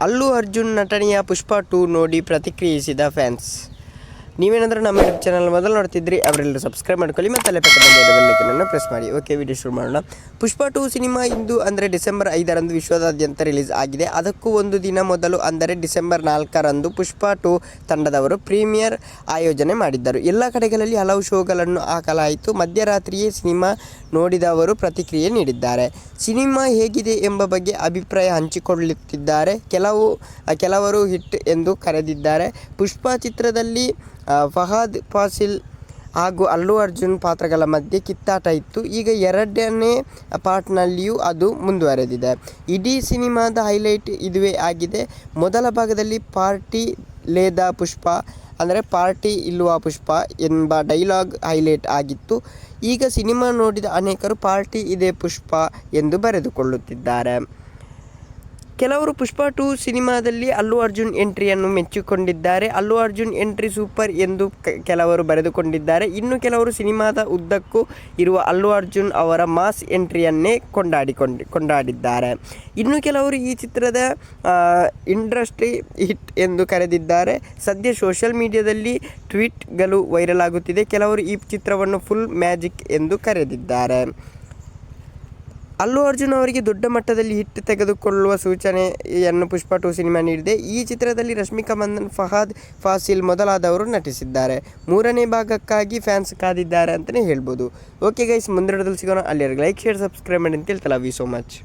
ಅಲ್ಲು ಅರ್ಜುನ್ ನಟನೆಯ ಪುಷ್ಪ 2 ನೋಡಿ ಪ್ರತಿಕ್ರಿಯಿಸಿದ ಫ್ಯಾನ್ಸ್. ನೀವೇನಾದರೂ ನಮ್ಮ ಯೂಟ್ಯೂಬ್ ಚಾನಲ್ ಮೊದಲು ನೋಡ್ತಿದ್ರಿ ಅವರೆಲ್ಲರೂ ಸಬ್ಸ್ಕ್ರೈಬ್ ಮಾಡ್ಕೊಳ್ಳಿ ಮತ್ತು ಅಲ್ಲೇ ಪಕ್ಕದಲ್ಲಿ ಬೆಲ್ ಐಕಾನ್ ಪ್ರೆಸ್ ಮಾಡಿ. ಓಕೆ, ವಿಡಿಯೋ ಶುರು ಮಾಡೋಣ. ಪುಷ್ಪ 2 ಸಿನಿಮಾ ಇಂದು ಅಂದರೆ ಡಿಸೆಂಬರ್ 5ರಂದು ವಿಶ್ವದಾದ್ಯಂತ ರಿಲೀಸ್ ಆಗಿದೆ. ಅದಕ್ಕೂ ಒಂದು ದಿನ ಮೊದಲು ಅಂದರೆ ಡಿಸೆಂಬರ್ 4ರಂದು ಪುಷ್ಪ 2 ತಂಡದವರು ಪ್ರೀಮಿಯರ್ ಆಯೋಜನೆ ಮಾಡಿದ್ದರು. ಎಲ್ಲ ಕಡೆಗಳಲ್ಲಿ ಹಲವು ಶೋಗಳನ್ನು ಹಾಕಲಾಯಿತು. ಮಧ್ಯರಾತ್ರಿಯೇ ಸಿನಿಮಾ ನೋಡಿದವರು ಪ್ರತಿಕ್ರಿಯೆ ನೀಡಿದ್ದಾರೆ. ಸಿನಿಮಾ ಹೇಗಿದೆ ಎಂಬ ಬಗ್ಗೆ ಅಭಿಪ್ರಾಯ ಹಂಚಿಕೊಳ್ಳುತ್ತಿದ್ದಾರೆ. ಕೆಲವರು ಹಿಟ್ ಎಂದು ಕರೆದಿದ್ದಾರೆ. ಪುಷ್ಪ ಚಿತ್ರದಲ್ಲಿ ಫಹದ್ ಫಾಸಿಲ್ ಹಾಗೂ ಅಲ್ಲು ಅರ್ಜುನ್ ಪಾತ್ರಗಳ ಮಧ್ಯೆ ಕಿತ್ತಾಟ ಇತ್ತು. ಈಗ ಎರಡನೇ ಪಾರ್ಟ್ನಲ್ಲಿಯೂ ಅದು ಮುಂದುವರೆದಿದೆ. ಇಡೀ ಸಿನಿಮಾದ ಹೈಲೈಟ್ ಇದುವೇ ಆಗಿದೆ. ಮೊದಲ ಭಾಗದಲ್ಲಿ ಪಾರ್ಟಿ ಲೇದಾ ಪುಷ್ಪ ಅಂದರೆ ಪಾರ್ಟಿ ಇಲ್ವಾ ಪುಷ್ಪ ಎಂಬ ಡೈಲಾಗ್ ಹೈಲೈಟ್ ಆಗಿತ್ತು. ಈಗ ಸಿನಿಮಾ ನೋಡಿದ ಅನೇಕರು ಪಾರ್ಟಿ ಇದೆ ಪುಷ್ಪ ಎಂದು ಬರೆದುಕೊಳ್ಳುತ್ತಿದ್ದಾರೆ. ಕೆಲವರು ಪುಷ್ಪ 2 ಸಿನಿಮಾದಲ್ಲಿ ಅಲ್ಲು ಅರ್ಜುನ್ ಎಂಟ್ರಿಯನ್ನು ಮೆಚ್ಚಿಕೊಂಡಿದ್ದಾರೆ. ಅಲ್ಲು ಅರ್ಜುನ್ ಎಂಟ್ರಿ ಸೂಪರ್ ಎಂದು ಕೆಲವರು ಬರೆದುಕೊಂಡಿದ್ದಾರೆ. ಇನ್ನು ಕೆಲವರು ಸಿನಿಮಾದ ಉದ್ದಕ್ಕೂ ಇರುವ ಅಲ್ಲು ಅರ್ಜುನ್ ಅವರ ಮಾಸ್ ಎಂಟ್ರಿಯನ್ನೇ ಕೊಂಡಾಡಿದ್ದಾರೆ. ಇನ್ನು ಕೆಲವರು ಈ ಚಿತ್ರದ ಇಂಡಸ್ಟ್ರಿ ಹಿಟ್ ಎಂದು ಕರೆದಿದ್ದಾರೆ. ಸದ್ಯ ಸೋಷಿಯಲ್ ಮೀಡಿಯಾದಲ್ಲಿ ಟ್ವೀಟ್ಗಳು ವೈರಲ್ ಆಗುತ್ತಿದೆ. ಕೆಲವರು ಈ ಚಿತ್ರವನ್ನು ಫುಲ್ ಮ್ಯಾಜಿಕ್ ಎಂದು ಕರೆದಿದ್ದಾರೆ. ಅಲ್ಲು ಅರ್ಜುನ್ ಅವರಿಗೆ ದೊಡ್ಡ ಮಟ್ಟದಲ್ಲಿ ಹಿಟ್ ತೆಗೆದುಕೊಳ್ಳುವ ಸೂಚನೆಯನ್ನು ಪುಷ್ಪ 2 ಸಿನಿಮಾ ನೀಡಿದೆ. ಈ ಚಿತ್ರದಲ್ಲಿ ರಶ್ಮಿಕಾ ಮಂದನ್, ಫಹದ್ ಫಾಸಿಲ್ ಮೊದಲಾದವರು ನಟಿಸಿದ್ದಾರೆ. 3ನೇ ಭಾಗಕ್ಕಾಗಿ ಫ್ಯಾನ್ಸ್ ಕಾದಿದ್ದಾರೆ ಅಂತಲೇ ಹೇಳ್ಬೋದು. ಓಕೆ ಗೈಸ್, ಮುಂದಿನ ವಿಡಿಯೋದಲ್ಲಿ ಸಿಗೋಣ. ಅಲ್ಲಿವರೆಗೆ ಲೈಕ್, ಶೇರ್, ಸಬ್ಸ್ಕ್ರೈಬ್ ಮಾಡಿ ಅಂತ ಹೇಳ್ತಾ ಲವ್ ಯು ಸೋ ಮಚ್.